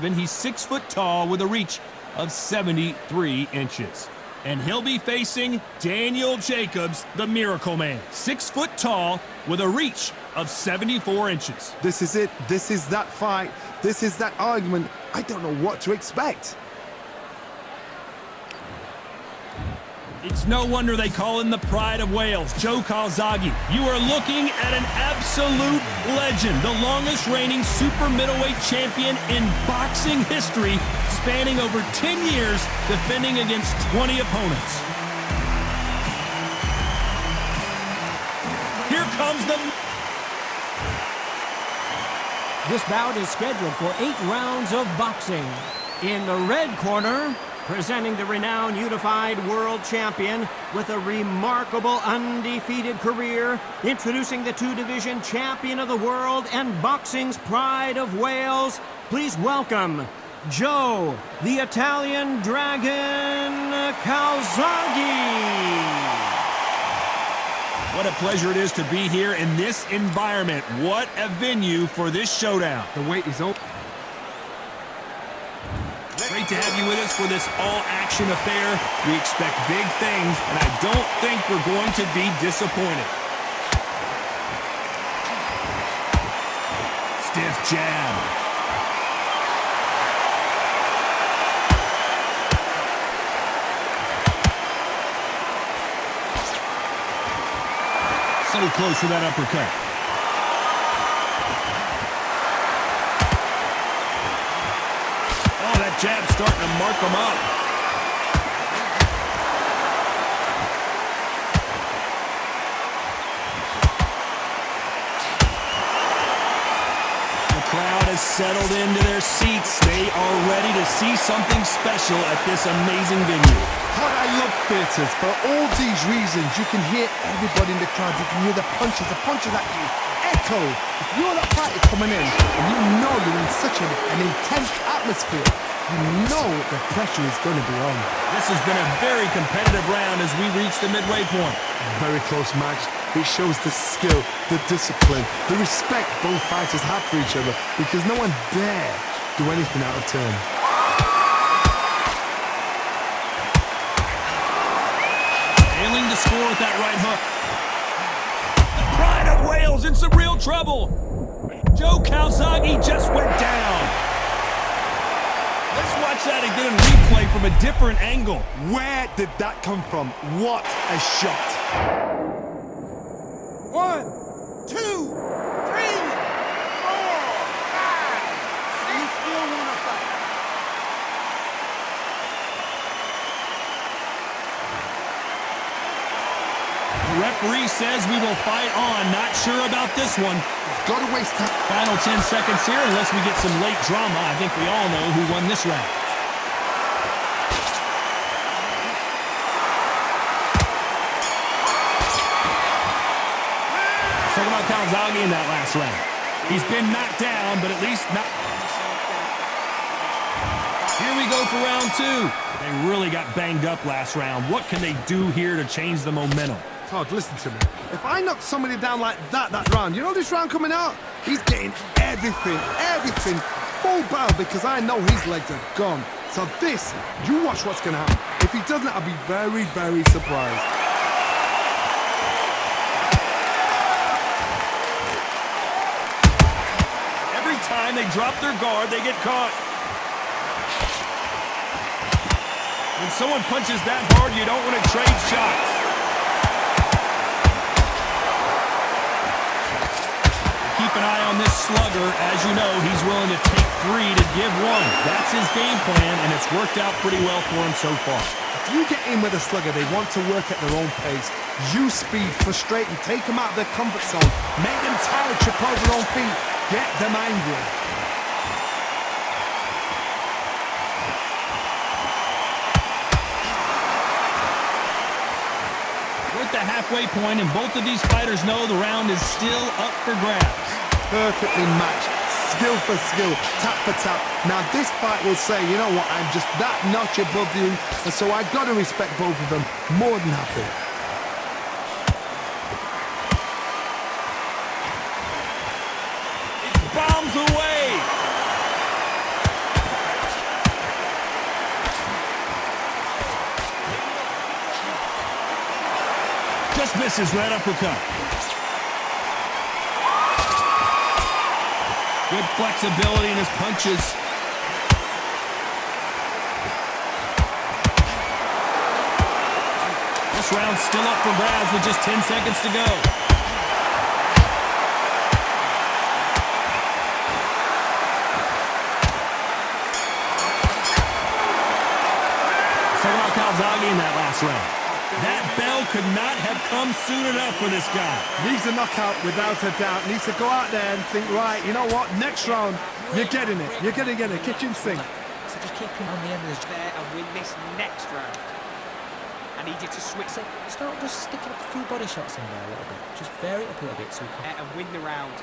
He's 6 foot tall with a reach of 73 inches. And he'll be facing Daniel Jacobs, the Miracle Man. 6 foot tall with a reach of 74 inches. This is it. This is that fight. This is that argument. I don't know what to expect. It's no wonder they call him the Pride of Wales, Joe Calzaghe. You are looking at an absolute legend, the longest reigning super middleweight champion in boxing history, spanning over 10 years, defending against 20 opponents. Here comes the... This bout is scheduled for 8 rounds of boxing. In the red corner, presenting the renowned unified world champion with a remarkable undefeated career, introducing the 2-division champion of the world and boxing's Pride of Wales, please welcome Joe, the Italian Dragon Calzaghe. What a pleasure it is to be here in this environment. What a venue for this showdown. The wait is over. Great to have you with us for this all-action affair. We expect big things, and I don't think we're going to be disappointed. Stiff jab. So close for that uppercut. Jab starting to mark him up. The crowd has settled into their seats. They are ready to see something special at this amazing venue. God, I love theatres. For all these reasons, you can hear everybody in the crowd. You can hear the punches at you. Echo. If you're that fighter coming in and you know you're in such an intense atmosphere, you know the pressure is going to be on. This has been a very competitive round as we reach the midway point. Very close match. It shows the skill, the discipline, the respect both fighters have for each other, because no one dare do anything out of turn. Failing to score with that right hook. The Pride of Wales in some real trouble. Joe Calzaghe just went down. Let's watch that again in replay from a different angle. Where did that come from? What a shot. 1, 2, 3, 4, 5. You still want to fight? The referee says we will fight on. Not sure about this one. Gotta waste time. Final 10 seconds here, unless we get some late drama. I think we all know who won this round. Talk about Calzaghe in that last round. He's been knocked down, but at least not. Here we go for round 2. They really got banged up last round. What can they do here to change the momentum? Todd, listen to me. If I knock somebody down like that round, you know this round coming out? He's getting everything, full bound, because I know his legs are gone. So this, you watch what's going to happen. If he doesn't, I'll be very, very surprised. Every time they drop their guard, they get caught. When someone punches that hard, you don't want to trade shots. Keep an eye on this slugger. As you know, he's willing to take 3 to give 1. That's his game plan, and it's worked out pretty well for him so far. If you get in with a slugger, they want to work at their own pace. Use speed, frustrate them, take them out of their comfort zone, make them tired, trip over their own feet, get them angry. We're at the halfway point, and both of these fighters know the round is still up for grabs. Perfectly matched, skill for skill, tap for tap. Now this fight will say, you know what, I'm just that notch above you, and so I've got to respect both of them more than happy. It bombs away. Just misses that uppercut. Good flexibility in his punches. This round's still up for grabs with just 10 seconds to go. KOs Calzaghe in that last round. That bell could not have come soon enough for this guy. Needs a knockout without a doubt. Needs to go out there and think, right, you know what, next round, you're getting it. You're going to get a kitchen sink. So just keep him on the end of this there and win this next round. I need you to switch it. Start just sticking a few body shots in there a little bit. Just vary it up a little bit so you can... And win the round.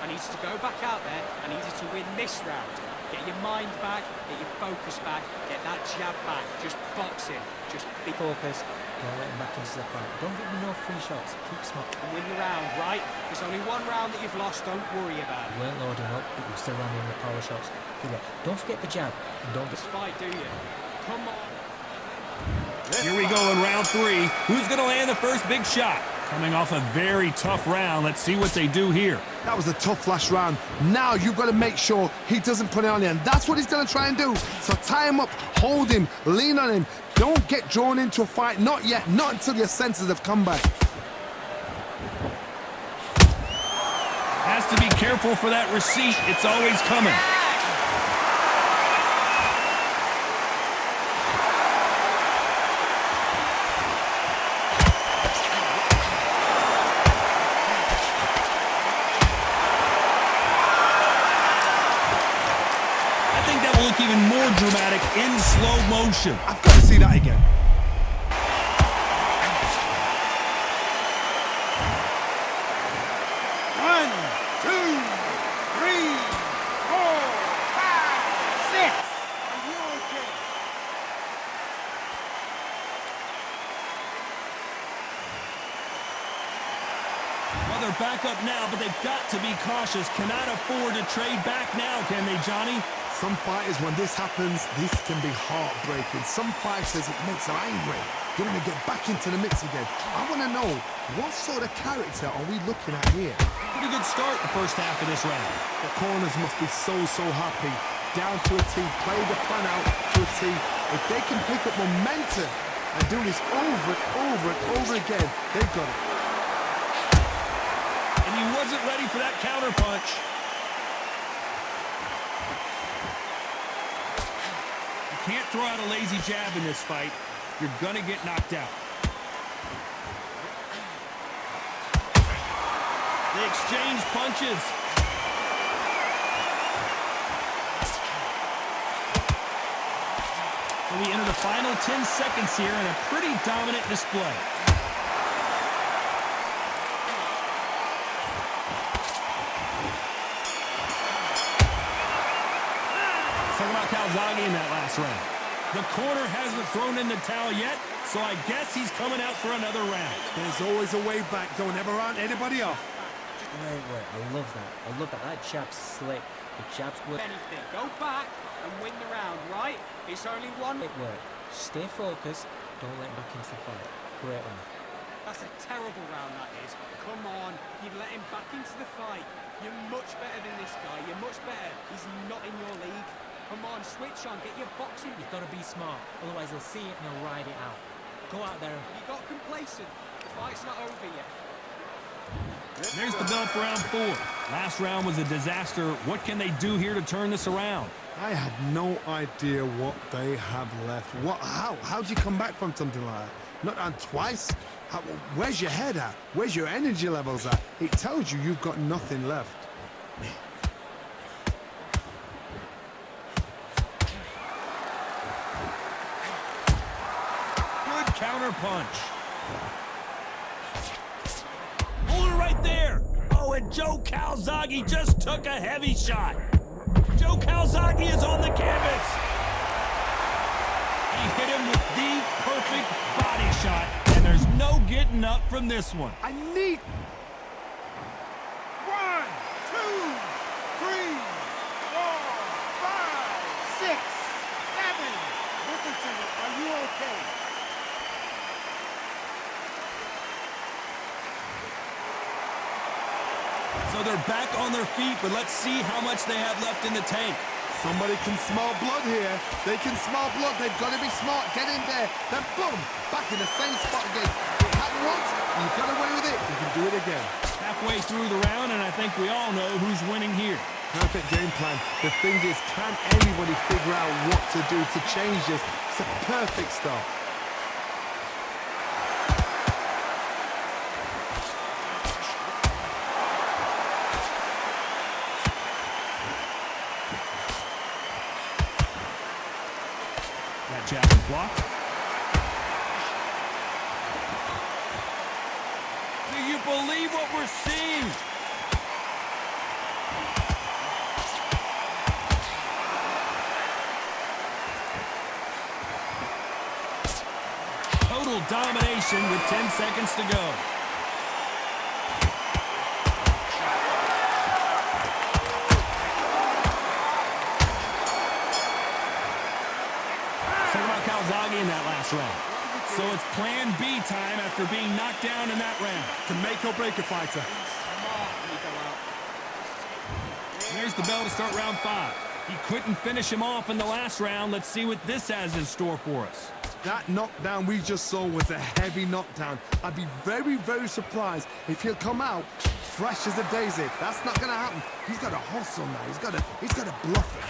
I need you to go back out there. I need you to win this round. Get your mind back, get your focus back, get that jab back. Just boxing. Just be focused. Don't let him back into the fight. Don't give him no free shots. Keep smart. And win the round, right? There's only one round that you've lost. Don't worry about it. You weren't loading up, but you're still running the power shots. Don't forget the jab. And don't get... Fight, do you? Come on. Here we go in round 3. Who's going to land the first big shot? Coming off a very tough round. Let's see what they do here. That was a tough last round. Now you've got to make sure he doesn't put it on you, and that's what he's going to try and do. So tie him up, hold him, lean on him. Don't get drawn into a fight. Not yet. Not until your senses have come back. Has to be careful for that receipt. It's always coming. Look even more dramatic in slow motion. I've got to see that again. One, two, three, 4, 5, 6. Are you okay? Well, they're back up now, but they've got to be cautious. Cannot afford to trade back now, can they, Johnny? Some fighters, when this happens, this can be heartbreaking. Some fighters, it makes them angry. They want to get back into the mix again. I want to know, what sort of character are we looking at here? Pretty good start the first half of this round. The corners must be so happy. Down to a T, play the plan out to a T. If they can pick up momentum and do this over and over and over again, they've got it. And he wasn't ready for that counter punch. Can't throw out a lazy jab in this fight. You're gonna get knocked out. They exchange punches. So we enter the final 10 seconds here in a pretty dominant display. KOs Calzaghe in that last round. The corner hasn't thrown in the towel yet, so I guess he's coming out for another round. There's always a way back. Don't ever round anybody off. Wait. I love that. I love that. That jab's slick. The jab's work. Anything. Go back and win the round, right? It's only one. It worked. Stay focused. Don't let him back into the fight. Great round. That's a terrible round, that is. Come on. You've let him back into the fight. You're much better than this guy. You're much better. He's not in your league. Come on, switch on, get your boxing. You've got to be smart, otherwise he'll see it and he'll ride it out. Go out there and... You got complacent. The fight's not over yet. There's the bell for round 4. Last round was a disaster. What can they do here to turn this around? I have no idea what they have left. How do you come back from something like that? Not on twice? Where's your head at? Where's your energy levels at? It tells you you've got nothing left. Counter punch. Hold it right there. Oh, and KOs Calzaghe just took a heavy shot. KOs Calzaghe is on the canvas. He hit him with the perfect body shot, and there's no getting up from this one. I need... 1, 2, 3, 4, 5, 6, 7. Listen to me. Are you okay? So they're back on their feet, but let's see how much they have left in the tank. Somebody can smell blood here. They can smell blood. They've got to be smart. Get in there. Then boom, back in the same spot again. It happened once, and you got away with it. You can do it again. Halfway through the round, and I think we all know who's winning here. Perfect game plan. The thing is, can anybody figure out what to do to change this? It's a perfect start. That jab is blocked. Do you believe what we're seeing? Total domination with 10 seconds to go. Talk about Calzaghe in that last round. So it's plan B time after being knocked down in that round. To make or break a fighter. There's the bell to start round 5. He couldn't finish him off in the last round. Let's see what this has in store for us. That knockdown we just saw was a heavy knockdown. I'd be very, very surprised if he'll come out fresh as a daisy. That's not going to happen. He's got to hustle now. He's got to bluff it.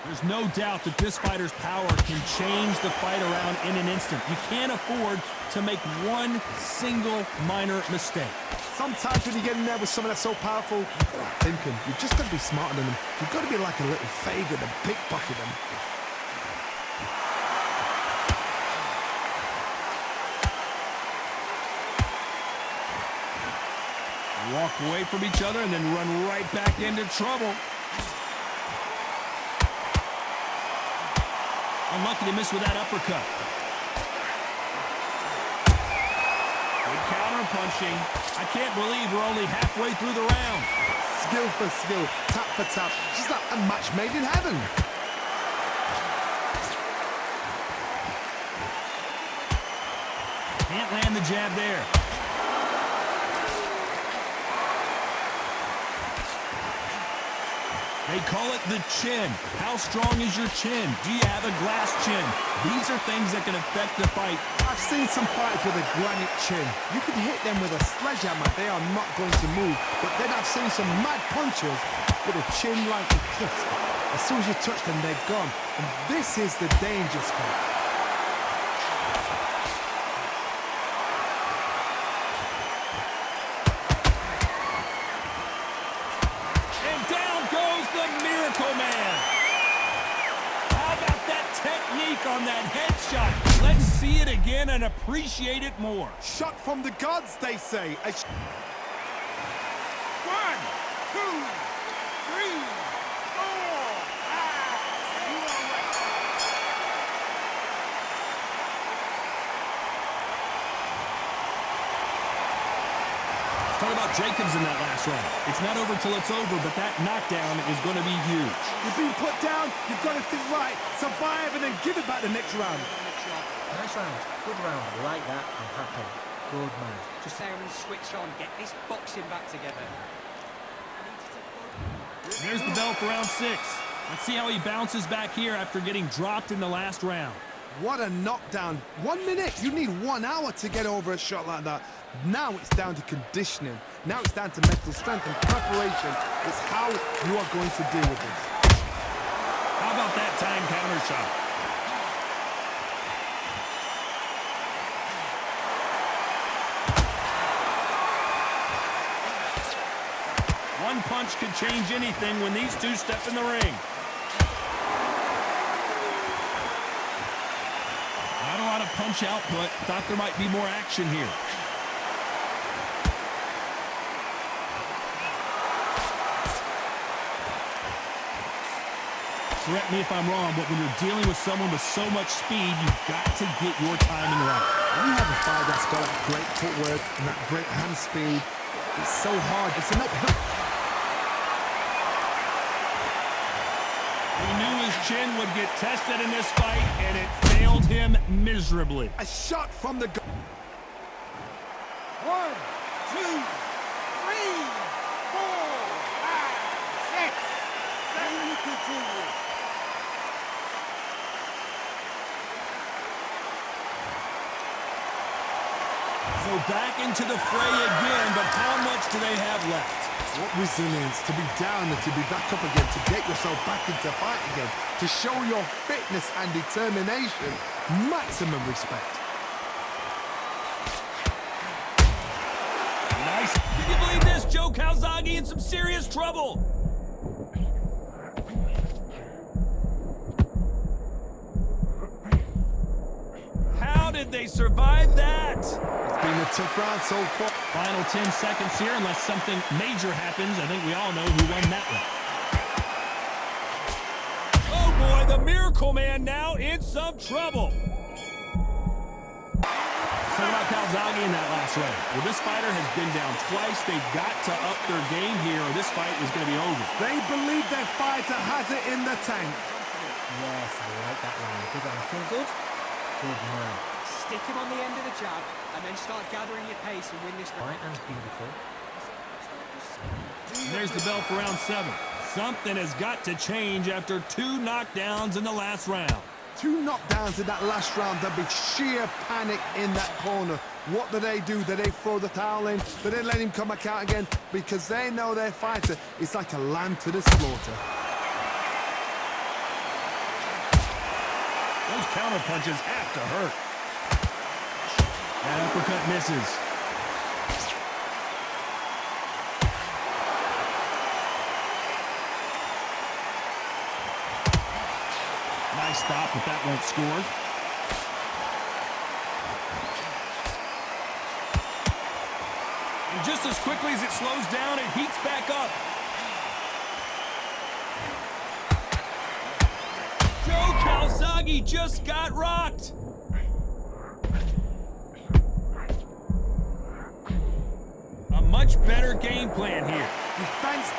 There's no doubt that this fighter's power can change the fight around in an instant. You can't afford to make one single minor mistake. Sometimes when you get in there with someone that's so powerful, you've got to thinking. You've just got to be smarter than them. You've got to be like a little faggot and pickpocket them. Walk away from each other and then run right back into trouble. Unlucky to miss with that uppercut. Good counter punching. I can't believe we're only halfway through the round. Skill for skill, tap for tap. Just like a match made in heaven. Can't land the jab there. They call it the chin. How strong is your chin? Do you have a glass chin? These are things that can affect the fight. I've seen some fighters with a granite chin. You can hit them with a sledgehammer. They are not going to move. But then I've seen some mad punchers with a chin like a crisp. As soon as you touch them, they're gone. And this is the danger spot. Miracle Man. How about that technique on that headshot? Let's see it again and appreciate it more. Shot from the gods, they say. 1, 2, 3, 4, 5. Talk about Jacobs in that last round. It's not over till it's over, but that knockdown is going to be huge. You've been put down, you've got to think right, survive, and then give it back the next round. Nice round. Good round. I like that. I'm happy. Good man. Just there and switch on. Get this boxing back together. There's the bell for round 6. Let's see how he bounces back here after getting dropped in the last round. What a knockdown. 1 minute. You need 1 hour to get over a shot like that. Now it's down to conditioning. Now it's down to mental strength and preparation. It's how you are going to deal with this. How about that time counter shot? One punch could change anything when these two step in the ring. Not a lot of punch output. Thought there might be more action here. Correct me if I'm wrong, but when you're dealing with someone with so much speed, you've got to get your timing right. When you have a fighter that's got that great footwork and that great hand speed, it's so hard. It's an uphill. He knew his chin would get tested in this fight, and it failed him miserably. A shot from the... 2, 3, 4, 5, 6, 7, you continue. So back into the fray again, but how much do they have left? What resilience to be down and to be back up again, to get yourself back into fight again, to show your fitness and determination. Maximum respect. Nice. Can you believe this? Joe Calzaghe in some serious trouble. How did they survive that? It's been a tough round so far. Final 10 seconds here, unless something major happens. I think we all know who won that one. Oh boy, the Miracle Man now in some trouble. So about Calzaghe in that last round? Well, this fighter has been down twice. They've got to up their game here, or this fight is going to be over. They believe their fighter has it in the tank. Yes, I like that line. Good line. Feel good? Good man. Stick him on the end of the jab and then start gathering your pace and win this round. Right hand's beautiful. And there's the bell for round 7. Something has got to change after 2 knockdowns in the last round. 2 knockdowns in that last round. There'll be sheer panic in that corner. What do? Do they throw the towel in? Do they let him come back out again? Because they know their fighter is like a lamb to the slaughter. Those counter punches have to hurt. That uppercut misses. Nice stop, but that won't score. And just as quickly as it slows down, it heats back up. Joe Calzaghe just got rocked. A much better game plan here. Defense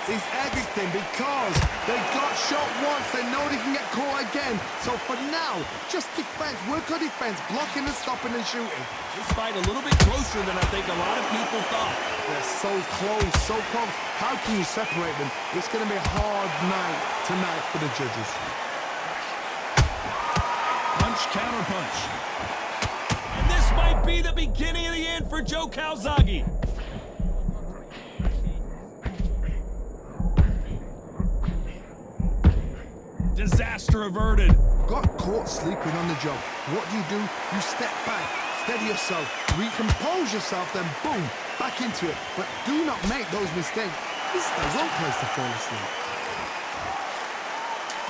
is everything because they got shot once. They know they can get caught again. So for now, just defense, work on defense, blocking and stopping and shooting. This fight a little bit closer than I think a lot of people thought. They're so close, so close. How can you separate them? It's going to be a hard night tonight for the judges. Punch, counter punch. And this might be the beginning of the end for Joe Calzaghe. Disaster averted. Got caught sleeping on the job. What do? You step back, steady yourself, recompose yourself, then boom, back into it. But do not make those mistakes. This is the wrong place to fall asleep.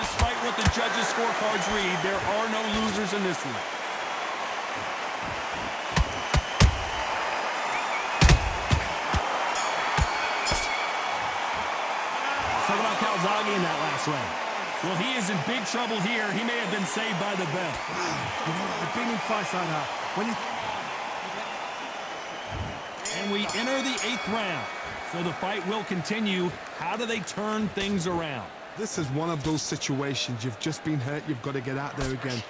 Despite what the judges' scorecards read, there are no losers in this one. So about Calzaghe in that last round. Well, he is in big trouble here. He may have been saved by the bell. You know, I've been in fights like that. And we enter the 8th round. So the fight will continue. How do they turn things around? This is one of those situations. You've just been hurt. You've got to get out there again.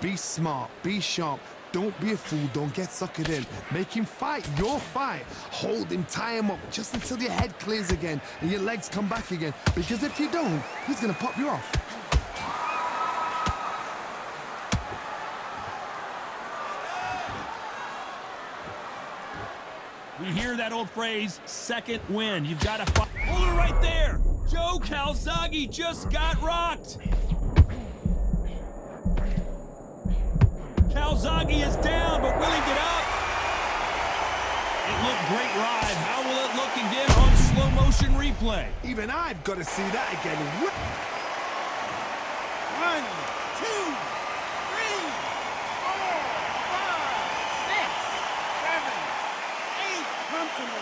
Be smart. Be sharp. Don't be a fool. Don't get suckered in. Make him fight your fight. Hold him, tie him up, just until your head clears again and your legs come back again. Because if you don't, he's going to pop you off. We hear that old phrase, second win. You've got to fight. Hold it right there. Joe Calzaghe just got rocked. Calzaghe is down, but will he get up? It looked great ride. How will it look again on slow motion replay? Even I've got to see that again. 1, 2, 3, 4, 5, 6, 7, 8. Come to me.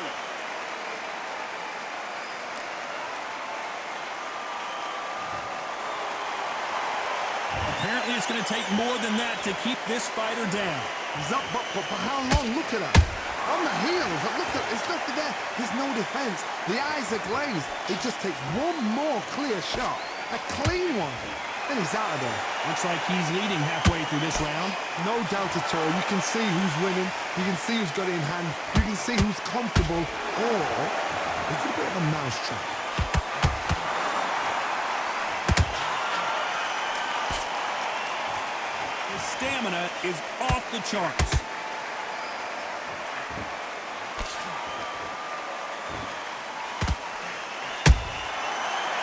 Apparently it's going to take more than that to keep this fighter down. He's up, but for how long? Look at that. On the heels, look at, there's nothing there. There's no defense. The eyes are glazed. It just takes one more clear shot. A clean one. And he's out of there. Looks like he's leading halfway through this round. No doubt at all. You can see who's winning. You can see who's got it in hand. You can see who's comfortable. Or it's a bit of a mousetrap. His stamina is off the charts.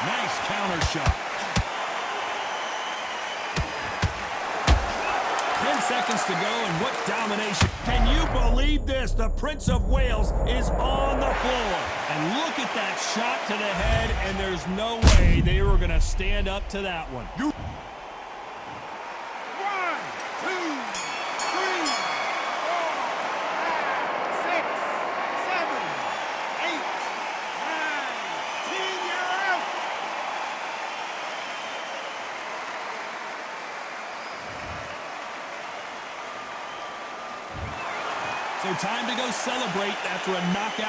Nice counter shot. 10 seconds to go, and what domination. Can you believe this? The Prince of Wales is on the floor. And look at that shot to the head, and there's no way they were going to stand up to that one. 1, 2, 3, 4, 5, 6, 7, 8, 9, 10. You're out. So time to go celebrate after a knockout.